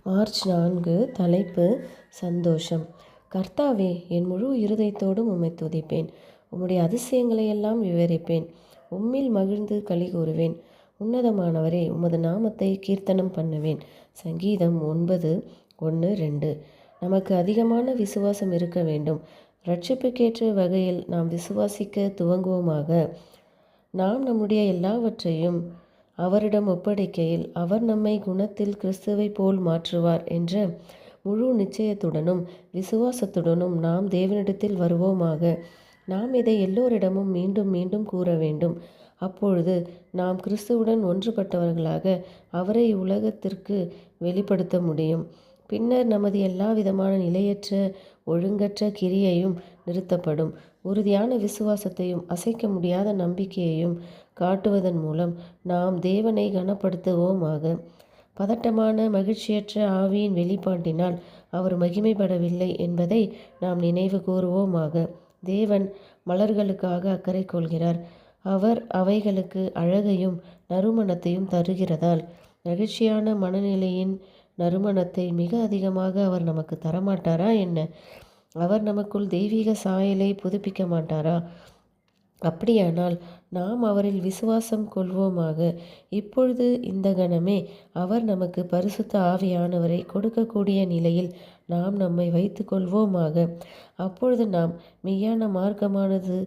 March 4. தலைப்பு சந்தோஷம். கர்த்தாவே, என் முழு இருதயத்தோடும் உம்மை துதிப்பேன். உம்முடைய அதிசயங்களை எல்லாம் விவரிப்பேன். உம்மில் மகிழ்ந்து களிகூருவேன். உன்னதமானவரே, உமது நாமத்தை கீர்த்தனம் பண்ணுவேன். சங்கீதம் 9, 1, 2. நமக்கு அதிகமான விசுவாசம் இருக்க வேண்டும். இரட்சிப்புக்கேற்ற வகையில் நாம் விசுவாசிக்க துவங்குவோமாக. நாம் நம்முடைய எல்லாவற்றையும் அவரிடம் ஒப்படைக்கையில் அவர் நம்மை குணத்தில் கிறிஸ்துவைப் போல் மாற்றுவார் என்ற முழு நிச்சயத்துடனும் விசுவாசத்துடனும் நாம் தேவனிடத்தில் வருவோமாக. நாம் இதை எல்லோரிடமும் மீண்டும் மீண்டும் கூற வேண்டும். அப்பொழுது நாம் கிறிஸ்துவுடன் ஒன்றுபட்டவர்களாக அவரை உலகத்திற்கு வெளிப்படுத்த முடியும். பின்னர் நமது எல்லா விதமான நிலையற்ற ஒழுங்கற்ற கிரியையும் நிறுத்தப்படும். உறுதியான விசுவாசத்தையும் அசைக்க முடியாத நம்பிக்கையையும் காட்டுவதன் மூலம் நாம் தேவனை கனப்படுத்துவோமாக. பதட்டமான மகிழ்ச்சியற்ற ஆவியின் வெளிப்பாட்டினால் அவர் மகிமைப்படவில்லை என்பதை நாம் நினைவு கூறுவோமாக. தேவன் மலர்களுக்காக அக்கறை கொள்கிறார். அவர் அவைகளுக்கு அழகையும் நறுமணத்தையும் தருகிறதால் மகிழ்ச்சியான மனநிலையின் நறுமணத்தை மிக அதிகமாக அவர் நமக்கு தரமாட்டாரா என்ன? அவர் நமக்குள் தெய்வீக சாயலை புதுப்பிக்க மாட்டாரா? அப்படியானால் நாம் அவரில் விசுவாசம் கொள்வோமாக. இப்பொழுது இந்த கணமே அவர் நமக்கு பரிசுத்த ஆவியானவரை கொடுக்கக்கூடிய நிலையில் நாம் நம்மை வைத்து கொள்வோமாக. அப்பொழுது நாம் மெய்யான மார்க்கமானது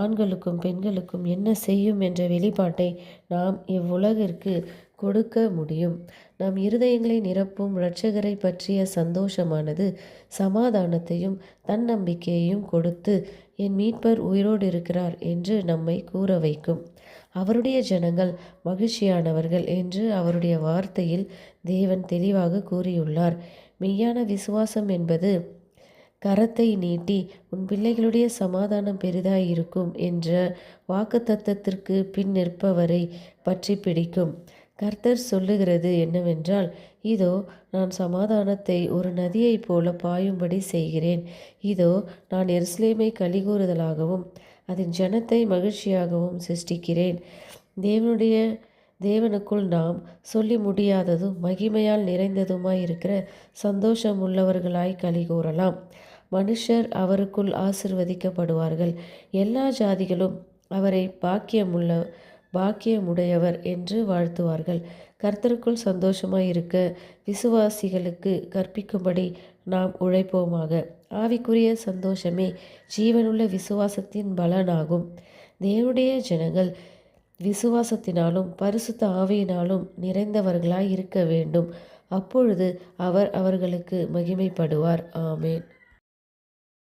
ஆண்களுக்கும் பெண்களுக்கும் என்ன செய்யும் என்ற வெளிப்பாட்டை நாம் இவ்வுலகிற்கு கொடுக்க முடியும். நம் இருதயங்களை நிரப்பும் இரட்சகரை பற்றிய சந்தோஷமானது சமாதானத்தையும் தன்னம்பிக்கையையும் கொடுத்து என் மீட்பர் உயிரோடு இருக்கிறார் என்று நம்மை கூற வைக்கும். அவருடைய ஜனங்கள் மகிழ்ச்சியானவர்கள் என்று அவருடைய வார்த்தையில் தேவன் தெளிவாக கூறியுள்ளார். மெய்யான விசுவாசம் என்பது கரத்தை நீட்டி உன் பிள்ளைகளுடைய சமாதானம் பெரிதாயிருக்கும் என்ற வாக்குத்தத்தத்திற்கு பின் நிற்பவரை பற்றி பிடிக்கும். கர்த்தர் சொல்லுகிறது என்னவென்றால், இதோ நான் சமாதானத்தை ஒரு நதியைப் போல பாயும்படி செய்கிறேன். இதோ நான் எருசலேமை களிகூறுதலாகவும் அதன் ஜனத்தை மகிழ்ச்சியாகவும் சிருஷ்டிக்கிறேன். தேவனுக்குள் நாம் சொல்லி முடியாததும் மகிமையால் நிறைந்ததுமாய் இருக்கிற சந்தோஷம் உள்ளவர்களாய் களிகூறலாம். மனுஷர் அவருக்குள் ஆசிர்வதிக்கப்படுவார்கள். எல்லா ஜாதிகளும் அவரை பாக்கியமுடையவர் என்று வாழ்த்துவார்கள். கர்த்தருக்குள் சந்தோஷமாய் இருக்க விசுவாசிகளுக்கு கற்பிக்கும்படி நாம் உழைப்போமாக. ஆவிக்குரிய சந்தோஷமே ஜீவனுள்ள விசுவாசத்தின் பலனாகும். தேவனுடைய ஜனங்கள் விசுவாசத்தினாலும் பரிசுத்த ஆவியினாலும் நிறைந்தவர்களாய் இருக்க வேண்டும். அப்பொழுது அவர் அவர்களுக்கு மகிமைப்படுவார். ஆமேன்.